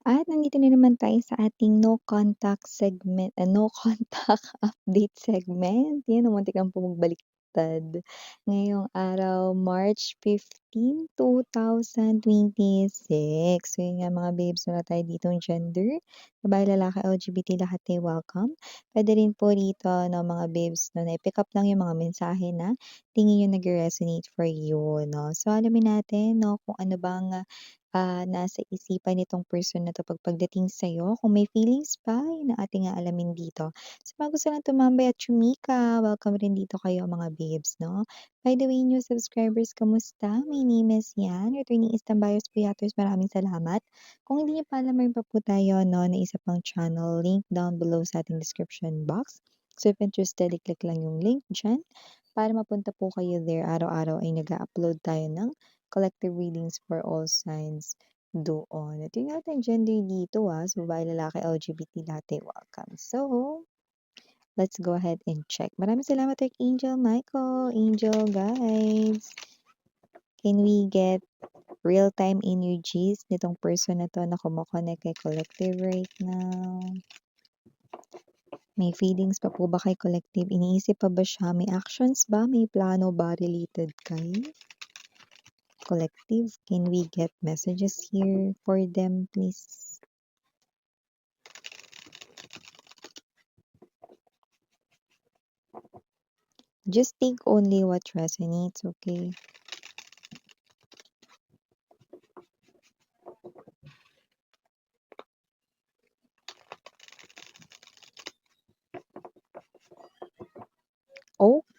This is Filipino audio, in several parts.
At nandito na naman tayo sa ating no contact segment, no contact update segment. Yan, muntik ang bumaliktad. Ngayong araw, March 15, 2026. So yun nga mga babes, wala tayo ditong gender. Babae, lalaki, LGBT, lahat ay welcome. Pwede rin po rito no, mga babes no, na i-pick up lang yung mga mensahe na tingin nyo nag-resonate for you. No? So alamin natin no, kung ano bang nasa isipan nitong person na 'to pagdating sa'yo. Kung may feelings pa, yun ang ating aalamin dito. Sa mga gusto lang tumambay at chumika, welcome rin dito kayo mga babes, 'no? By the way, new subscribers, kamusta? My name is Yan, returning Istambayos Puyaters, maraming salamat. Kung hindi niyo pa alam, mayroon pa po tayo 'no, na isa pang channel, link down below sa ating description box. So if interested, i-click lang yung link diyan para mapunta po kayo there. Araw-araw ay nag-a-upload tayo ng collective readings for all signs doon. At yun nga natin gender dito so babae, lalaki, LGBT, lahat ay welcome. So, let's go ahead and check. Maraming salamat kay Angel Michael, Angel guys. Can we get real-time energies nitong person na to na kumokonek kay collective right now? May feelings pa po ba kay collective? Iniisip pa ba siya? May actions ba? May plano ba related kay collective? Can we get messages here for them, please? Just take only what resonates, okay?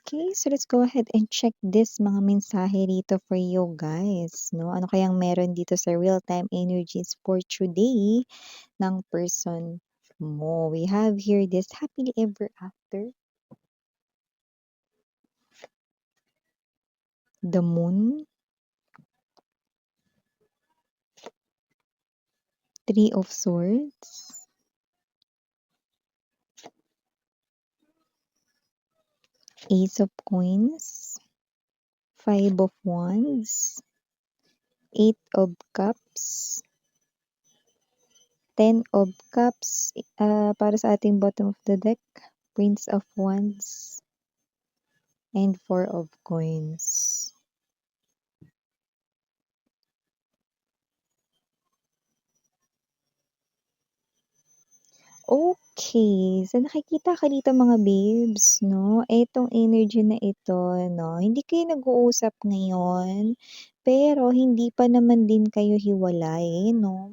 Okay, so let's go ahead and check this mga mensahe rito for you guys, no? Ano kayang meron dito sa real-time energies for today ng person mo? We have here this happily ever after, the moon, three of swords, ace of coins, five of wands, eight of cups, 10 of cups, para sa ating bottom of the deck, prince of wands, and four of coins. Okay, so nakikita ka dito mga babes, no? Etong energy na ito, no? Hindi kayo nag-uusap ngayon, pero hindi pa naman din kayo hiwalay, no?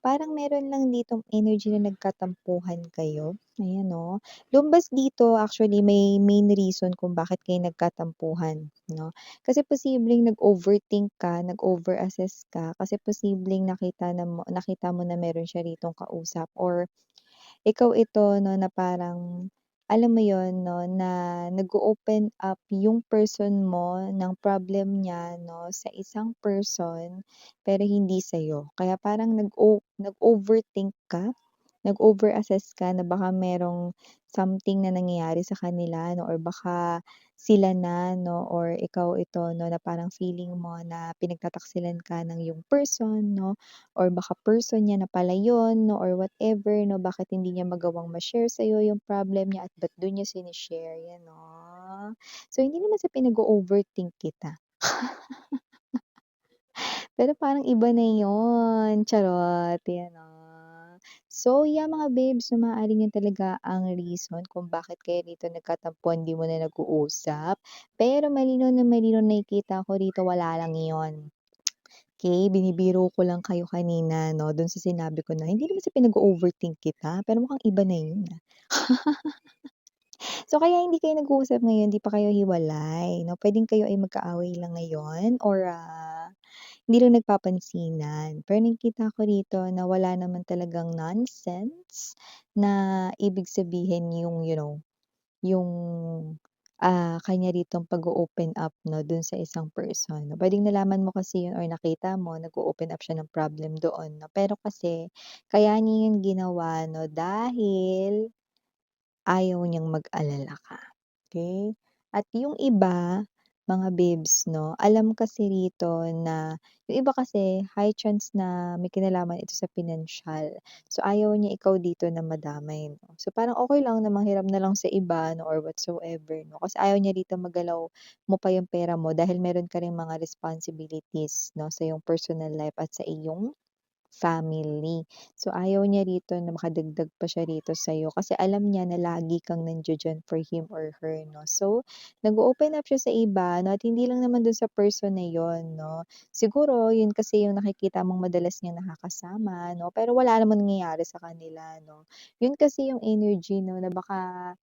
Parang meron lang ditong energy na nagkatampuhan kayo. Ayan, no? Lumbas dito, actually, may main reason kung bakit kayo nagkatampuhan, no? Kasi posibleng nag-overthink ka, nag-overassess ka, kasi posibleng nakita mo na meron siya ritong kausap or ikaw ito 'no, na parang alam mo yon 'no, na nag-o-open up yung person mo ng problem niya 'no, sa isang person, pero hindi sa'yo. Kaya parang nag-overthink ka, nag-overassess ka na baka merong something na nangyayari sa kanila 'no, or baka sila na 'no, or ikaw ito 'no, na parang feeling mo na pinagtataksilan ka ng yung person 'no, or baka person niya na pala yun 'no, or whatever 'no, bakit hindi niya magawang ma-share sa'yo yung problem niya at ba't dun niya shine-share, yan 'no. So, hindi naman sa pinag-o-overthink kita, pero parang iba na yun, charot, yan 'no. So, yeah mga babes, so maaaring yun talaga ang reason kung bakit kayo dito nagkatampuan, di mo na nag-uusap. Pero malinaw na malinaw nakikita ko rito wala lang yun. Okay, binibiro ko lang kayo kanina 'no, dun sa sinabi ko na hindi naman sa pinag-o-overthink kita, pero mukhang iba na yun. So, kaya hindi kayo nag-uusap ngayon, hindi pa kayo hiwalay 'no, puwedeng kayo ay magkaaway lang ngayon or, hindi lang nagpapansinan. Pero nakikita ko rito na wala naman talagang nonsense na ibig sabihin yung, yung, kanya ditong pag-o-open up 'no, dun sa isang person 'no. Puwedeng nalaman mo kasi yun or nakita mo nag-o-open up siya ng problem doon 'no. Pero kasi kaya niya yun ginawa 'no, dahil ayaw niyang mag-alala ka, okey? At yung iba mga babes 'no, alam kasi rito na yung iba kasi high chance na may kinalaman ito sa pinansiyal. So, ayaw niya ikaw dito na madamay 'no. So, parang okey lang na manghiram na lang sa iba 'no or whatsoever 'no, kasi ayaw niya dito magalaw mo pa yung pera mo dahil meron ka ring mga responsibilities 'no, sa iyong personal life at sa iyong family. So, ayaw niya rito na makadagdag pa siya rito sa'yo kasi alam niya na lagi kang nandiya-diyan for him or her 'no. So, nag-o-open up siya sa iba 'no at hindi lang naman dun sa person na yun 'no. Siguro yun kasi yung nakikita mong madalas niyang nakakasama 'no, pero wala namang nangyayari sa kanila 'no. Yun kasi yung energy 'no na baka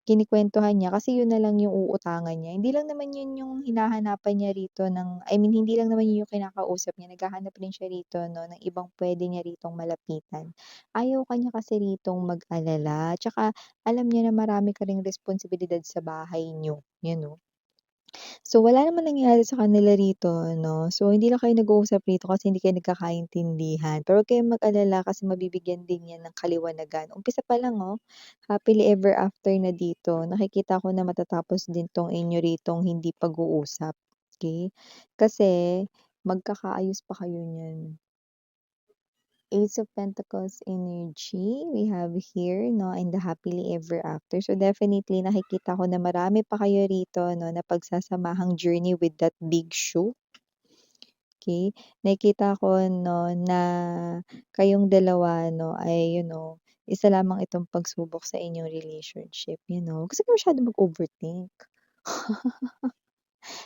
kinikwentuhan niya kasi yun na lang yung uutangan niya. Hindi lang naman yun yung hinahanapan niya rito ng I mean hindi lang naman yun yung kinakausap niya, naghahanap rin siya rito 'no ng ibang puwede niya ritong malapitan. Ayaw ka niya kasi ritong mag-alala, tsaka alam niya na marami ka ring responsibilidad sa bahay niyo, yun 'no. So, wala naman nangyari sa kanila rito 'no. So, hindi lang kayo nag-uusap rito kasi hindi kayo nagkakaintindihan. Pero huwag kayong mag-alala kasi mabibigyan din 'yan ng kaliwanagan. Umpisa pa lang, oh, happily ever after na dito. Nakikita ko na matatapos din 'tong inyo ritong hindi pag-uusap, okey? Kasi magkakaayos pa kayo niyan. Ace of Pentacles energy we have here 'no, and the happily ever after. So, definitely nakikita ko na marami pa kayo rito 'no, na pagsasamahang journey with that big shoe, okay. Nakikita ko 'no, na kayong dalawa 'no, ay isa lamang itong pagsubok sa inyong relationship, Huwag kasi masyadong mag-overthink.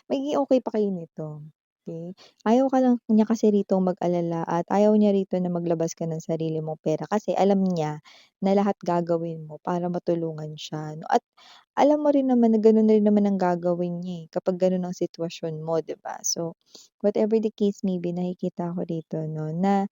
Magiging okey pa kayo nito, okey? Ayaw ka lang niya kasi rito mag-alala at ayaw niya rito na maglabas ka ng sarili mong pera kasi alam niya na lahat gagawin mo para matulungan siya 'no, at alam mo rin naman na gano'n rin naman ang gagawin niya, kapag gano'n ang sitwasyon mo, 'di ba? So, whatever the case may be, nakikita ko rito 'no, na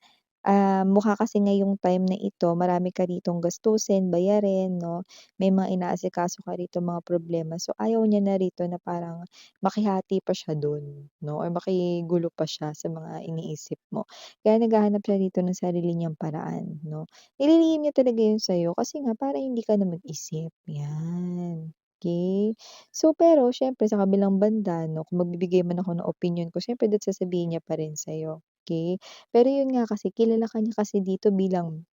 mukha kasi ngayong time na ito marami ka ritong gastusin, bayarin 'no, may mga inaasikaso ka rito mga problema. So, ayaw niya na rito na parang makihati pa siya dun 'no, or makigulo pa siya sa mga iniisip mo. Kaya naghahanap siya rito ng sarili niyang paraan 'no. Nililihim niya talaga yun sa'yo kasi nga para hindi ka na mag-isip, 'yan. Okey. So, pero siyempre sa kabilang banda 'no, kung magbibigay man ako ng opinyon ko siyempre da't sasabihin niya pa rin sa'yo, okey? Pero yun nga kasi kilala ka niya kasi dito bilang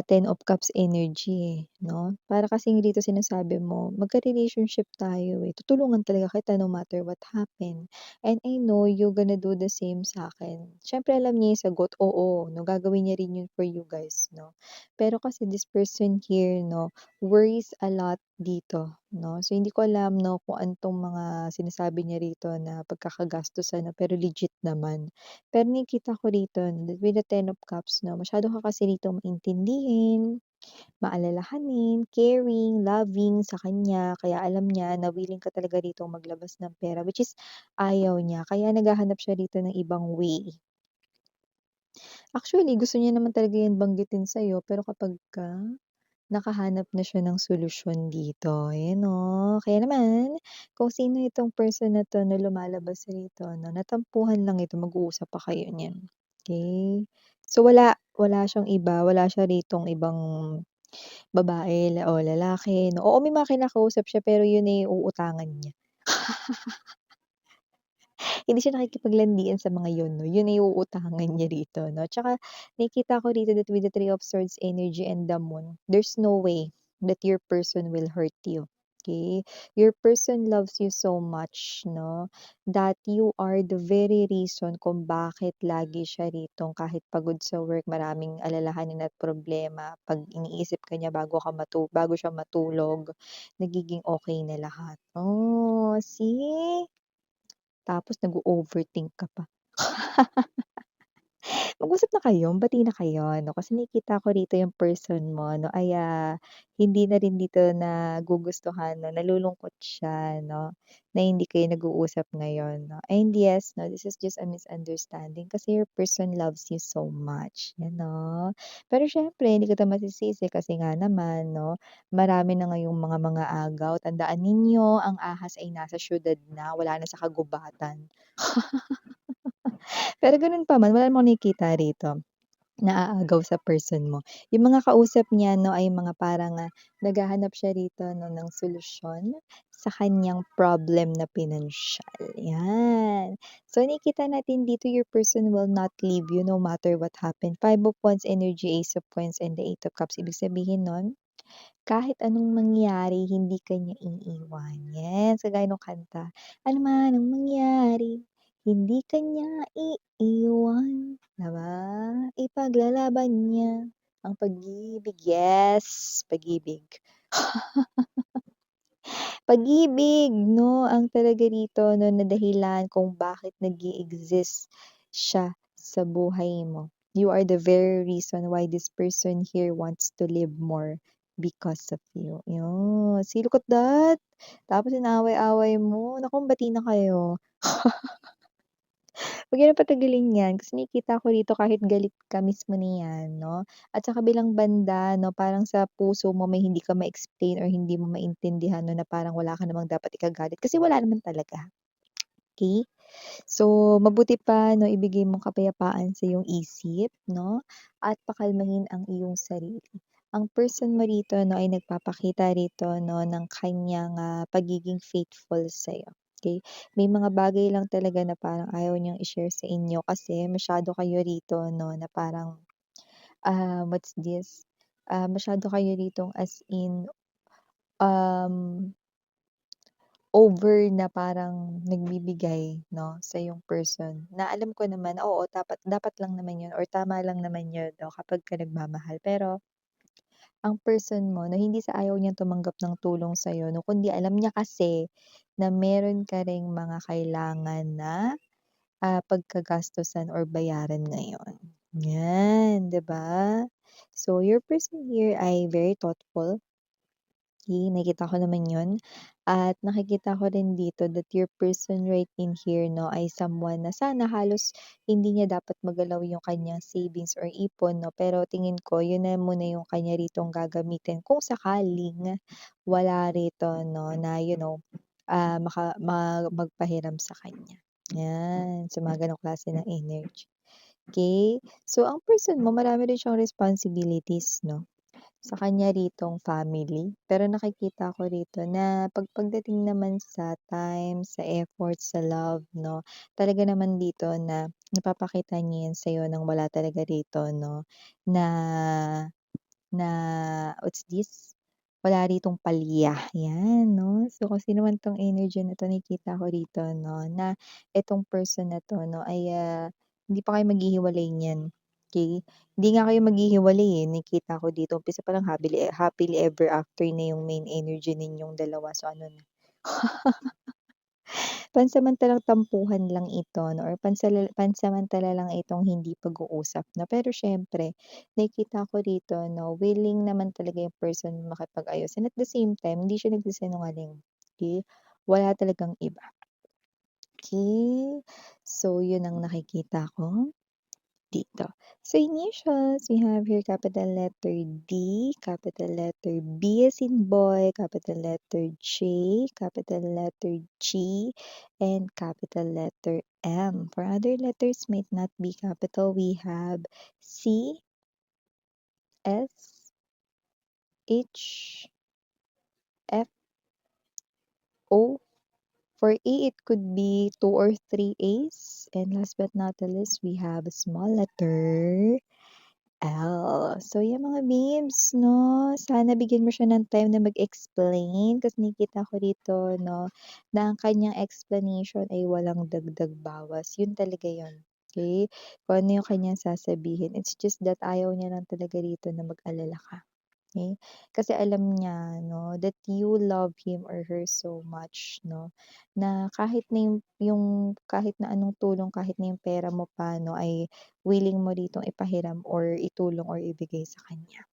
Ten of Cups energy, eh, 'no? Para kasing dito sinasabi mo, magka-relationship tayo, eh, tutulungan talaga kita no matter what happen. And I know you gonna do the same sa'kin. Siyempre alam niya yung sagot, oo, 'no, gagawin niya rin yun for you guys, 'no? Pero kasi this person here 'no, worries a lot dito, 'no? So hindi ko alam 'no, kung ano 'tong mga sinasabi niya rito na pagkakagastusan 'no, pero legit naman. Pero nakikita ko rito with the Ten of Cups 'no, masyado ka kasi ditong maintindihin, maalalahanin, caring, loving sa kanya. Kaya alam niya na willing ka talaga ditong maglabas ng pera, which is ayaw niya. Kaya naghahanap siya rito ng ibang way. Actually, gusto niya naman talaga 'yan banggitin sa'yo, pero kapagka nakahanap na siya ng solusyon dito, ayan Kaya naman, kung sino itong person na 'to na lumalabas rito 'no, natampuhan lang ito, mag-uusap pa kayo niyan, okey? So, wala wala siyang iba, wala siya ritong ibang babae o lalaki 'no. Oo, may mga kinakausap siya pero yun, uutangan niya. Hindi siya nakikipaglandian sa mga yun 'no, yun ay uutangan niya rito 'no. Tsaka nakikita ko dito that with the Three of Swords energy and the Moon, there's no way that your person will hurt you, okay. Your person loves you so much 'no, that you are the very reason kung bakit lagi siya ritong kahit pagod sa work, maraming alalahanin at problema, 'pag iniisip ka niya bago siya matulog, nagiging okey na lahat. Oh, see? Tapos nag-o-overthink ka pa. Mag-usap na kayo, bati na kayo 'no, kasi nakikita ko rito yung person mo 'no ay, hindi na rin dito nagugustuhan 'no, nalulungkot siya 'no, na hindi kayo nag-uusap ngayon 'no. And yes 'no, this is just a misunderstanding kasi your person loves you so much, 'yan 'no. Pero siyempre hindi kita masisisi kasi nga naman 'no, marami na ngayong mga agaw. Tandaan ninyo ang ahas ay nasa siyudad na, wala na sa kagubatan. Pero gano'n pa man wala namang nakikita rito. naaagaw sa person mo. Yung mga kausap niya 'no ay mga parang, naghahanap siya rito 'no ng solusyon sa kaniyang problem na pinansiyal, 'yan. So nakikita natin dito your person will not leave you no matter what happened. Five of Wands energy, Ace of Coins, and the Eight of Cups. Ibig sabihin nun, kahit anong mangyari hindi ka niya iiwan. Yes, kagaya nung kanta, "Ano man ang mangyari, hindi ka niya iiwan." 'Di ba? Ipaglalaban niya ang pag-ibig. Yes, pag-ibig. Pag-ibig 'no, ang talaga rito 'no na dahilan kung bakit nag-i-exist siya sa buhay mo. You are the very reason why this person here wants to live more because of you. Yun, see look at that. Tapos inaaway-away mo, naku bati na kayo. Huwag niyo na patagalin 'yan kasi nakikita ko rito kahit galit ka mismo niyan 'no, at sa kabilang banda 'no, parang sa puso mo may hindi ka ma-explain or hindi mo maintindihan 'no, na parang wala ka namang dapat ikagalit kasi wala naman talaga, okey? So, mabuti pa 'no, ibigay mong kapayapaan sa iyong isip 'no, at pakalmahin ang iyong sarili. Ang person mo rito 'no, ay nagpapakita rito 'no, ng kanyang, pagiging faithful sa'yo, okey? May mga bagay lang talaga na parang ayaw niyang i-share sa inyo kasi masyado kayo rito 'no, na parang, what's this, masyado kayo ritong as in, um over na parang nagbibigay 'no, sa yung person na alam ko naman, oo, dapat dapat lang naman yun or tama lang naman yun 'no, kapagka nagmamahal. Pero ang person mo na hindi sa ayaw niyang tumanggap ng tulong sa'yo 'no, kundi alam niya kasi na meron ka ring mga kailangan na, pagkagastusan or bayaran ngayon. 'Yan, 'di ba? So, your person here ay very thoughtful. Nakikita ko naman 'yun at nakikita ko rin dito that your person right in here 'no, ay someone na sana halos hindi niya dapat magalaw yung kanyang savings or ipon 'no, pero tingin ko 'yun na muna yung kanya ritong gagamitin kung sakaling wala rito 'no, na magpahiram sa kanya. 'Yan, sa mga gano'ng klase ng energy, okey? So ang person mo marami rin siyang responsibilities 'no. Sa kanya ritong family, pero nakikita ko rito na pagdating naman sa time, sa effort, sa love 'no, talaga naman dito na napapakita niya 'yan sa'yo ng wala talaga rito 'no, na na what's this, wala ritong palya, 'yan 'no. So, kung sino man 'tong energy na 'to nakikita ko rito 'no, na itong person na 'to 'no ay, hindi pa kayo maghihiwalay niyan, okey? Hindi nga kayo maghihiwalay, eh, nakikita ko dito umpisa pa lang happily ever after na yung main energy ninyong dalawa. So, ano na, pansamantalang tampuhan lang ito 'no or pansamantala lang itong hindi pag-uusap 'no. Pero siyempre nakikita ko rito 'no, willing naman talaga yung person makipag-ayos and at the same time hindi siya nagsisinungaling, okey? Wala talagang iba, okey? So, yun ang nakikita ko dito. So, initials, we have here capital letter D, capital letter B as in boy, capital letter J, capital letter G, and capital letter M. For other letters might not be capital, we have C, S, H, F, O. For A, it could be two or three A's. And last but not the least, we have a small letter So, yan mga babes 'no, sana bigyan mo siya ng time na mag-explain kasi nakikita ko dito 'no, na ang kanyang explanation ay walang dagdag bawas, yun talaga yun, okey? Kung ano yung kanyang sasabihin, it's just that ayaw niya lang talaga rito na mag-alala ka. Okay, kasi alam niya 'no, that you love him or her so much 'no, na kahit na yung kahit na anong tulong, kahit na yung pera mo pa 'no, ay willing mo ritong ipahiram or itulong or ibigay sa kanya.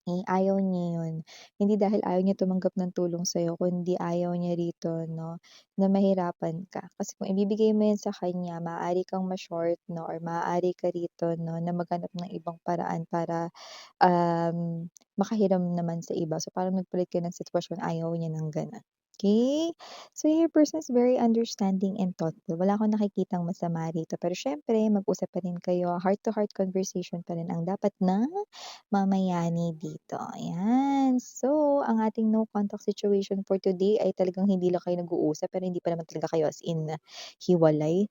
Ayaw niya yun. Hindi dahil ayaw niya tumanggap ng tulong sa'yo kundi ayaw niya rito 'no, na mahirapan ka. Kasi kung ibibigay mo yan sa kanya maaari kang ma-short 'no or maaari ka rito 'no, na maghanap ng ibang paraan para, makahiram naman sa iba. So, parang nagpalit ka ng sitwasyon, ayaw niya ng gano'n. Okay. So, your person is very understanding and thoughtful. Wala akong nakikitang masama rito. Pero siyempre mag-usap pa rin kayo, heart-to-heart conversation pa rin ang dapat na mamayani dito, ayan. So, ang ating no contact situation for today ay talagang hindi lang kayo nag-uusap, pero hindi pa naman talaga kayo as in hiwalay.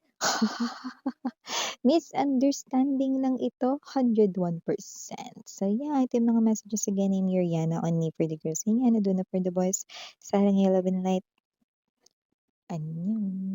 Misunderstanding lang ito, 101%. So, yeah, ito yung mga messages again ni Miriana on Me for the Girls. Ganyan, Aduna for the Boys. Sarang Yellow and Light. Annyeong.